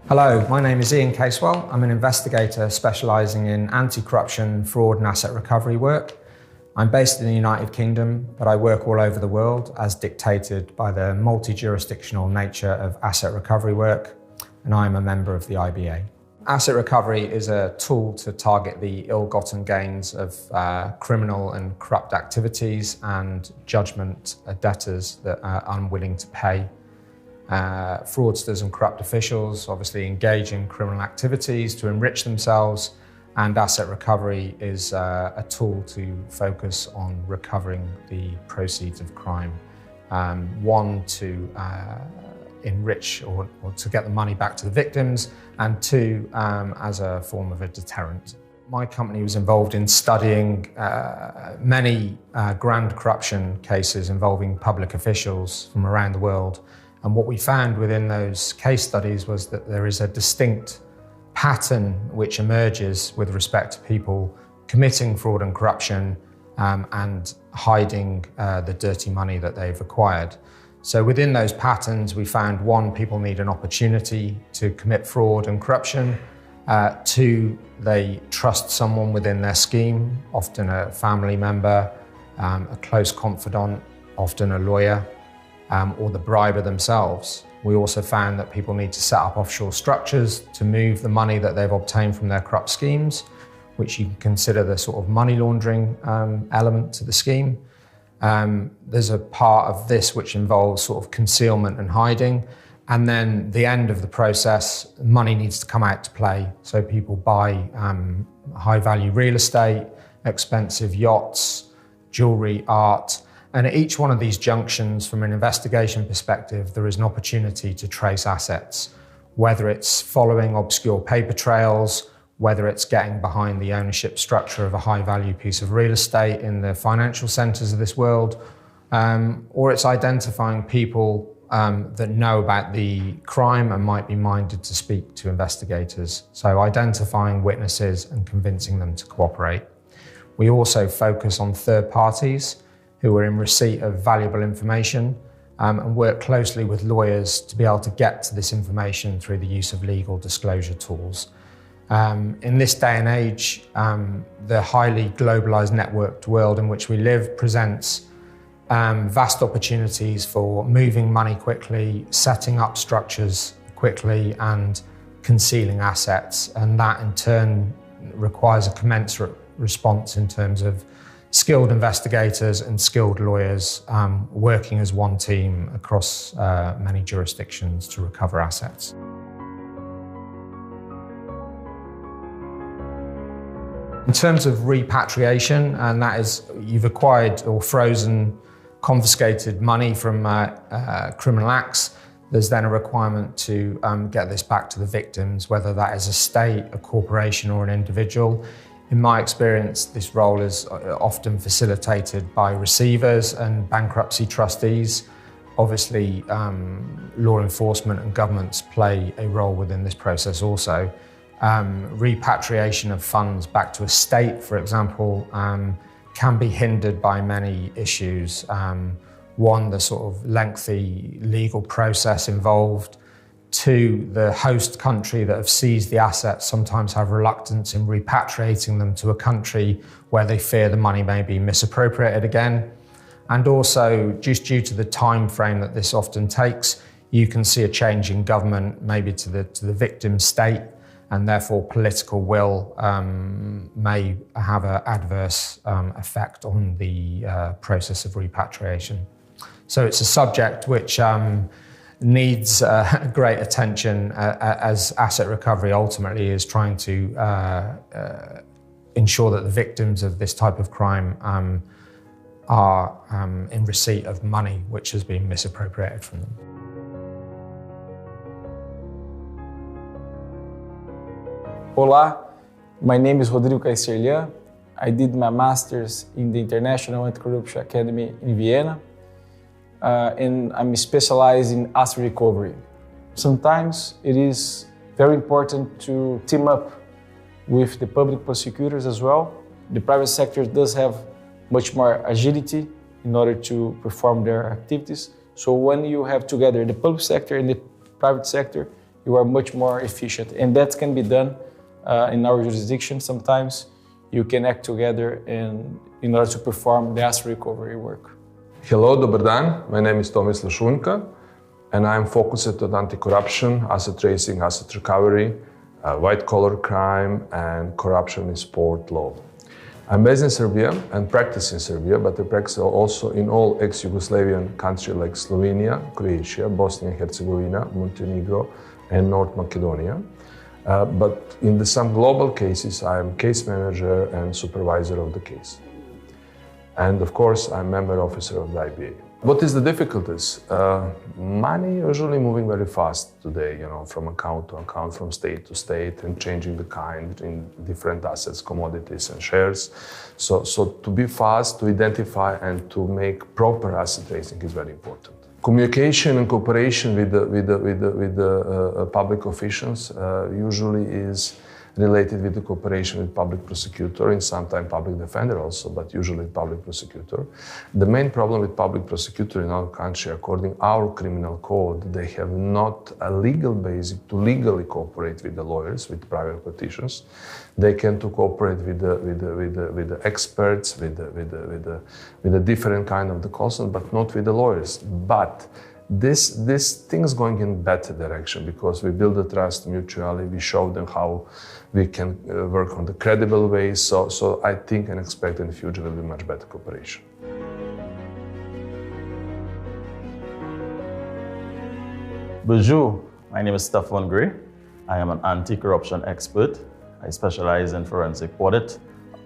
Hello, my name is Casewell. I'm an investigator specialising in anti-corruption, fraud and asset recovery work. I'm based in the United Kingdom, but I work all over the world as dictated by the multi-jurisdictional nature of asset recovery work, and I'm a member of the IBRA. Asset recovery is a tool to target the ill-gotten gains of criminal and corrupt activities and judgment debtors that are unwilling to pay. Fraudsters and corrupt officials obviously engage in criminal activities to enrich themselves, and asset recovery is a tool to focus on recovering the proceeds of crime. One, to enrich or to get the money back to the victims, and two, as a form of a deterrent. My company was involved in studying many grand corruption cases involving public officials from around the world. And what we found within those case studies was that there is a distinct pattern which emerges with respect to people committing fraud and corruption and hiding the dirty money that they've acquired. So within those patterns, we found one, people need an opportunity to commit fraud and corruption. Two, they trust someone within their scheme, often a family member, a close confidant, often a lawyer, or the briber themselves. We also found that people need to set up offshore structures to move the money that they've obtained from their corrupt schemes, which you can consider the sort of money laundering element to the scheme. There's a part of this which involves sort of concealment and hiding. And then the end of the process, money needs to come out to play. So people buy high value real estate, expensive yachts, jewelry, art. And at each one of these junctions, from an investigation perspective, there is an opportunity to trace assets, whether it's following obscure paper trails, whether it's getting behind the ownership structure of a high-value piece of real estate in the financial centres of this world, or it's identifying people that know about the crime and might be minded to speak to investigators. So identifying witnesses and convincing them to cooperate. We also focus on third parties who are in receipt of valuable information and work closely with lawyers to be able to get to this information through the use of legal disclosure tools. In this day and age, the highly globalized networked world in which we live presents vast opportunities for moving money quickly, setting up structures quickly, and concealing assets. And that in turn requires a commensurate response in terms of skilled investigators and skilled lawyers working as one team across many jurisdictions to recover assets. In terms of repatriation, and that is you've acquired or frozen, confiscated money from criminal acts, there's then a requirement to get this back to the victims, whether that is a state, a corporation or an individual. In my experience, this role is often facilitated by receivers and bankruptcy trustees. Obviously, law enforcement and governments play a role within this process also. Repatriation of funds back to a state, for example, can be hindered by many issues. One, the sort of lengthy legal process involved. Two, the host country that have seized the assets sometimes have reluctance in repatriating them to a country where they fear the money may be misappropriated again. And also, just due to the time frame that this often takes, you can see a change in government, maybe to the victim state, and therefore political will may have an adverse effect on the process of repatriation. So it's a subject which needs great attention as asset recovery ultimately is trying to ensure that the victims of this type of crime are in receipt of money which has been misappropriated from them. Olá, my name is Rodrigo Kaysserlian. I did my master's in the International Anti-Corruption Academy in Vienna. And I'm specialized in asset recovery. Sometimes it is very important to team up with the public prosecutors as well. The private sector does have much more agility in order to perform their activities. So when you have together the public sector and the private sector, you are much more efficient. And that can be done in our jurisdiction. Sometimes you can act together in order to perform the asset recovery work. Hello, dobar dan. My name is Tomislav Šunjka, and I'm focused on anti-corruption, asset tracing, asset recovery, white-collar crime, and corruption in sport law. I'm based in Serbia and practice in Serbia, but I practice also in all ex-Yugoslavian countries like Slovenia, Croatia, Bosnia and Herzegovina, Montenegro, and North Macedonia. But in some global cases, I am case manager and supervisor of the case. And of course, I'm member officer of the IBRA. What is the difficulties? Money usually moving very fast today, from account to account, from state to state, and changing the kind in different assets, commodities and shares. So to be fast, to identify and to make proper asset tracing is very important. Communication and cooperation with the public officials usually is related with the cooperation with public prosecutor and sometimes public defender also, but usually public prosecutor. The main problem with public prosecutor in our country, according to our criminal code, they have not a legal basis to legally cooperate with the lawyers, with private petitions. They can to cooperate with the experts, with the different kind of the consultants, but not with the lawyers. But this thing is going in better direction because we build the trust mutually. We show them how we can work on the credible ways. So I think and expect in the future will be much better cooperation. Bonjour, my name is Stephon Grey. I am an anti-corruption expert. I specialize in forensic audit,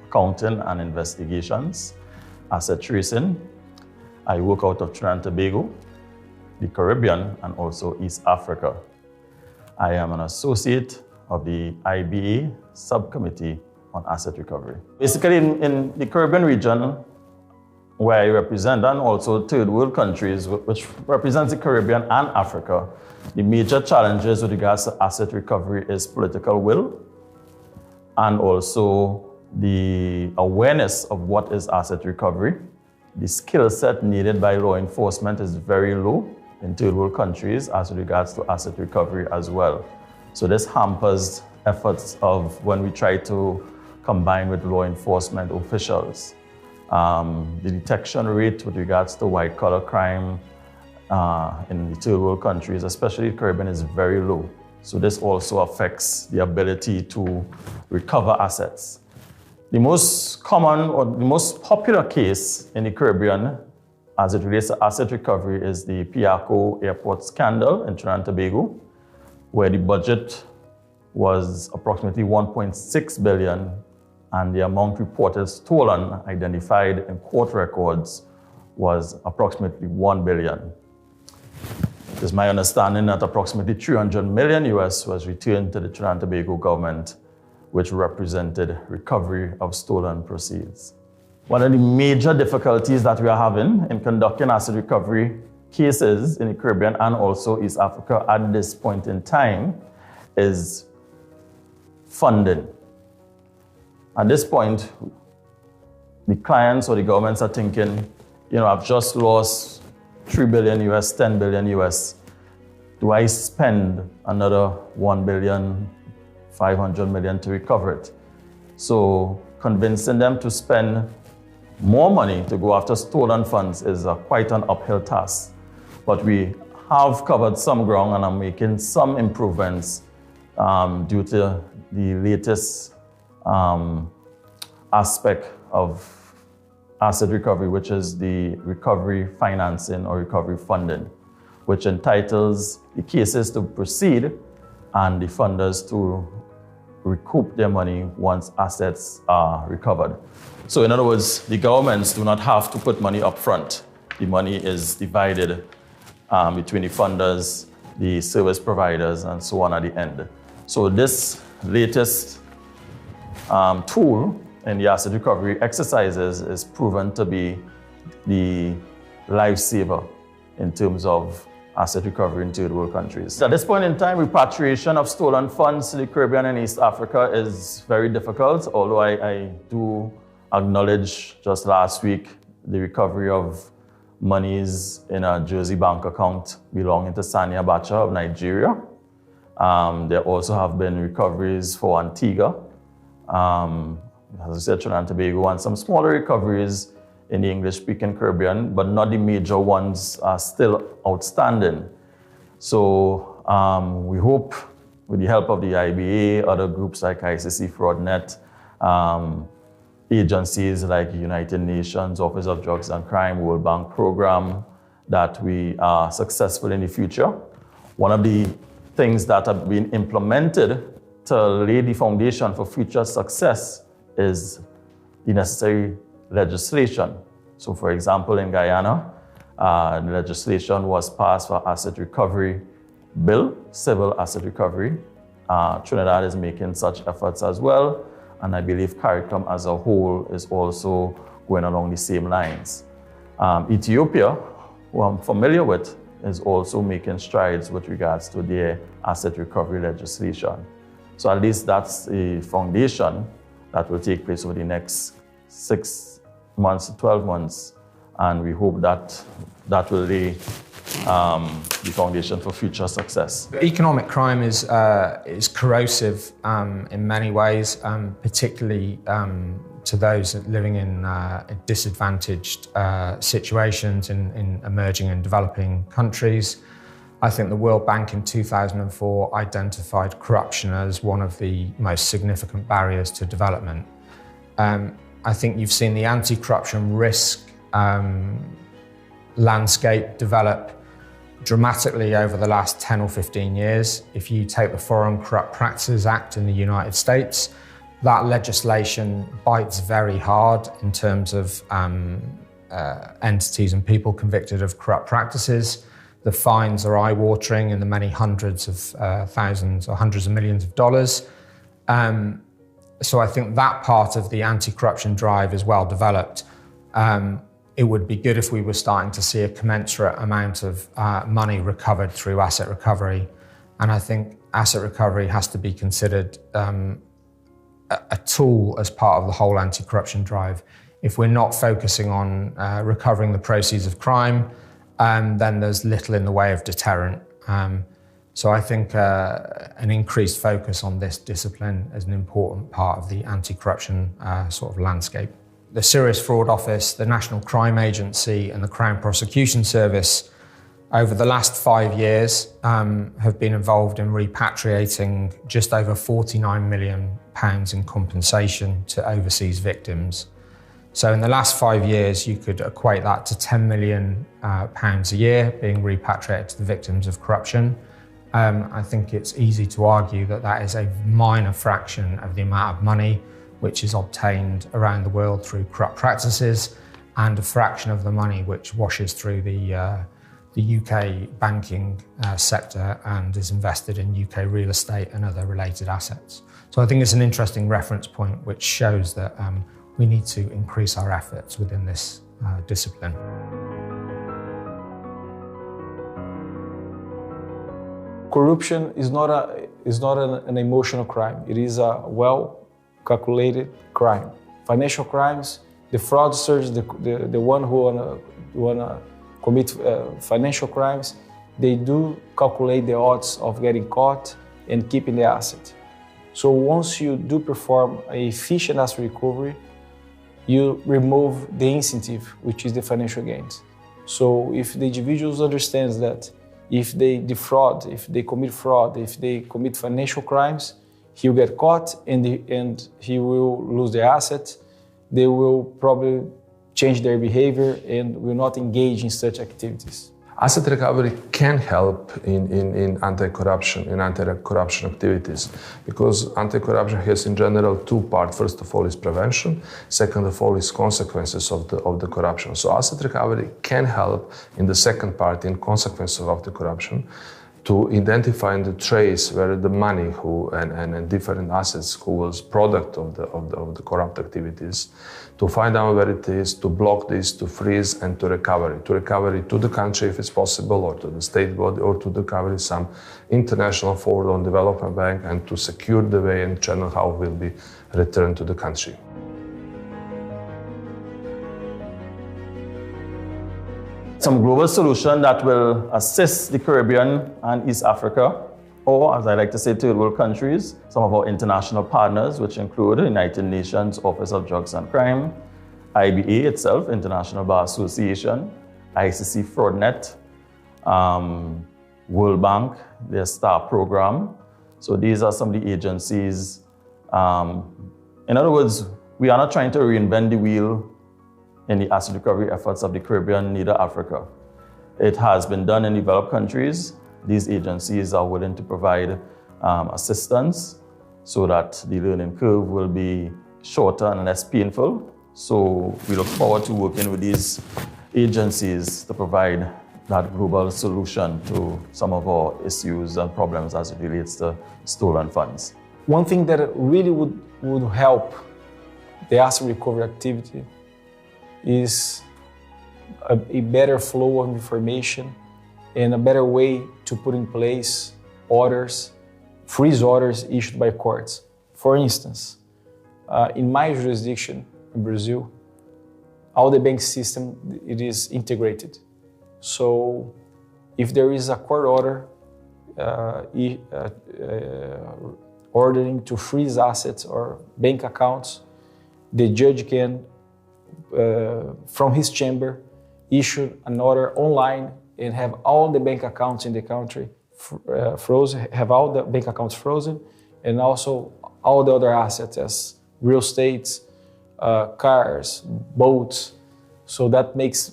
accounting and investigations, asset tracing. I work out of Trinidad and Tobago, the Caribbean, and also East Africa. I am an associate of the IBA subcommittee on asset recovery. Basically, in the Caribbean region, where I represent, and also third world countries, which represents the Caribbean and Africa, the major challenges with regards to asset recovery is political will, and also the awareness of what is asset recovery. The skill set needed by law enforcement is very low in third world countries as regards to asset recovery as well. So this hampers efforts of when we try to combine with law enforcement officials. The detection rate with regards to white-collar crime in the third world countries, especially the Caribbean, is very low. So this also affects the ability to recover assets. The most common or the most popular case in the Caribbean as it relates to asset recovery is the Piarco Airport scandal in Trinidad and Tobago, where the budget was approximately 1.6 billion and the amount reported stolen, identified in court records, was approximately 1 billion. It is my understanding that approximately 300 million US was returned to the Trinidad and Tobago government, which represented recovery of stolen proceeds. One of the major difficulties that we are having in conducting asset recovery cases in the Caribbean and also East Africa at this point in time is funding. At this point, the clients or the governments are thinking, I've just lost 3 billion US, 10 billion US. Do I spend another 1 billion, 500 million to recover it? So convincing them to spend more money to go after stolen funds is quite an uphill task. But we have covered some ground and are making some improvements due to the latest aspect of asset recovery, which is the recovery financing or recovery funding, which entitles the cases to proceed and the funders to recoup their money once assets are recovered. So in other words, the governments do not have to put money up front. The money is divided between the funders, the service providers, and so on at the end. So this latest tool in the asset recovery exercises is proven to be the lifesaver in terms of asset recovery in third world countries. At this point in time, repatriation of stolen funds to the Caribbean and East Africa is very difficult, although I do acknowledge just last week the recovery of monies in a Jersey bank account belonging to Sani Abacha of Nigeria. There also have been recoveries for Antigua, as I said, Trinidad and Tobago, and some smaller recoveries in the English-speaking Caribbean, but not the major ones are still outstanding. So we hope, with the help of the IBA, other groups like ICC FraudNet, agencies like the United Nations, Office of Drugs and Crime, World Bank Program, that we are successful in the future. One of the things that have been implemented to lay the foundation for future success is the necessary legislation. So for example, in Guyana, the legislation was passed for asset recovery bill, civil asset recovery. Trinidad is making such efforts as well, and I believe CARICOM as a whole is also going along the same lines. Ethiopia, who I'm familiar with, is also making strides with regards to their asset recovery legislation. So at least that's a foundation that will take place over the next 6 months to 12 months. And we hope that that will lay the foundation for future success. Economic crime is corrosive in many ways, particularly to those living in disadvantaged situations in emerging and developing countries. I think the World Bank in 2004 identified corruption as one of the most significant barriers to development. I think you've seen the anti-corruption risk landscape develop dramatically over the last 10 or 15 years. If you take the Foreign Corrupt Practices Act in the United States, that legislation bites very hard in terms of entities and people convicted of corrupt practices. The fines are eye-watering in the many hundreds of thousands or hundreds of millions of dollars. So I think that part of the anti-corruption drive is well developed. It would be good if we were starting to see a commensurate amount of money recovered through asset recovery. And I think asset recovery has to be considered a tool as part of the whole anti-corruption drive. If we're not focusing on recovering the proceeds of crime, then there's little in the way of deterrent. So I think an increased focus on this discipline is an important part of the anti-corruption sort of landscape. The Serious Fraud Office, the National Crime Agency and the Crown Prosecution Service over the last 5 years have been involved in repatriating just over £49 million in compensation to overseas victims. So in the last 5 years, you could equate that to £10 million a year being repatriated to the victims of corruption. I think it's easy to argue that that is a minor fraction of the amount of money which is obtained around the world through corrupt practices, and a fraction of the money which washes through the UK banking sector and is invested in UK real estate and other related assets. So I think it's an interesting reference point which shows that we need to increase our efforts within this discipline. Corruption is not an emotional crime. It is a well-calculated crime. Financial crimes, the fraudsters, the one who wanna commit financial crimes, they do calculate the odds of getting caught and keeping the asset. So once you do perform an efficient asset recovery, you remove the incentive, which is the financial gains. So if the individuals understands that if they defraud, if they commit fraud, if they commit financial crimes, he'll get caught and he will lose the asset. They will probably change their behavior and will not engage in such activities. Asset recovery can help in anti-corruption activities, because anti-corruption has in general two parts. First of all is prevention, second of all is consequences of the corruption. So asset recovery can help in the second part, in consequences of the corruption, to identify and to trace where the money and different assets who was product of the corrupt activities, to find out where it is, to block this, to freeze, and to recover it to the country if it's possible, or to the state body, or to recover some international forward on development bank, and to secure the way and channel how it will be returned to the country. Some global solution that will assist the Caribbean and East Africa or as I like to say, third world countries, some of our international partners, which include the United Nations Office of Drugs and Crime, IBA itself, International Bar Association, ICC FraudNet, World Bank, their STAR program. So these are some of the agencies. In other words, we are not trying to reinvent the wheel in the asset recovery efforts of the Caribbean, neither Africa. It has been done in developed countries. These agencies are willing to provide assistance so that the learning curve will be shorter and less painful. So we look forward to working with these agencies to provide that global solution to some of our issues and problems as it relates to stolen funds. One thing that really would help the asset recovery activity is a better flow of information and a better way to put in place orders, freeze orders issued by courts. For instance, in my jurisdiction in Brazil, all the bank system, it is integrated. So if there is a court order ordering to freeze assets or bank accounts, the judge can, from his chamber, issue an order online and have all the bank accounts in the country frozen, have all the bank accounts frozen, and also all the other assets as real estate, cars, boats. So that makes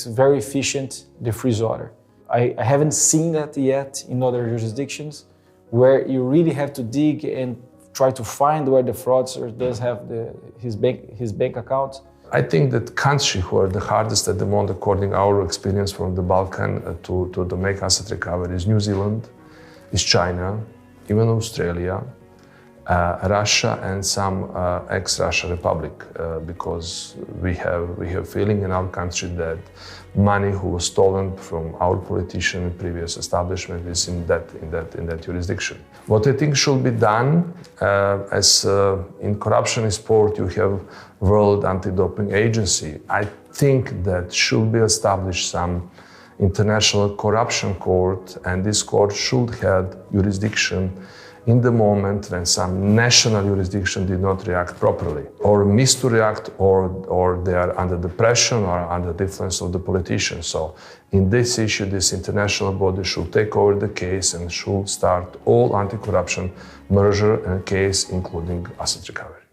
very efficient the freeze order. I haven't seen that yet in other jurisdictions where you really have to dig and try to find where the fraudster does have his bank account. I think that countries who are the hardest at the moment, according to our experience from the Balkan, to make asset recovery is New Zealand, is China, even Australia, Russia, and some ex-Russia republic, because we have feeling in our country that money who was stolen from our politician in previous establishment is in that jurisdiction. What I think should be done, as in corruption in sport you have World Anti-Doping Agency. I think that should be established some international corruption court, and this court should have jurisdiction in the moment when some national jurisdiction did not react properly, or missed to react, or they are under the pressure or under the influence of the politicians. So in this issue, this international body should take over the case and should start all anti-corruption measure and case, including asset recovery.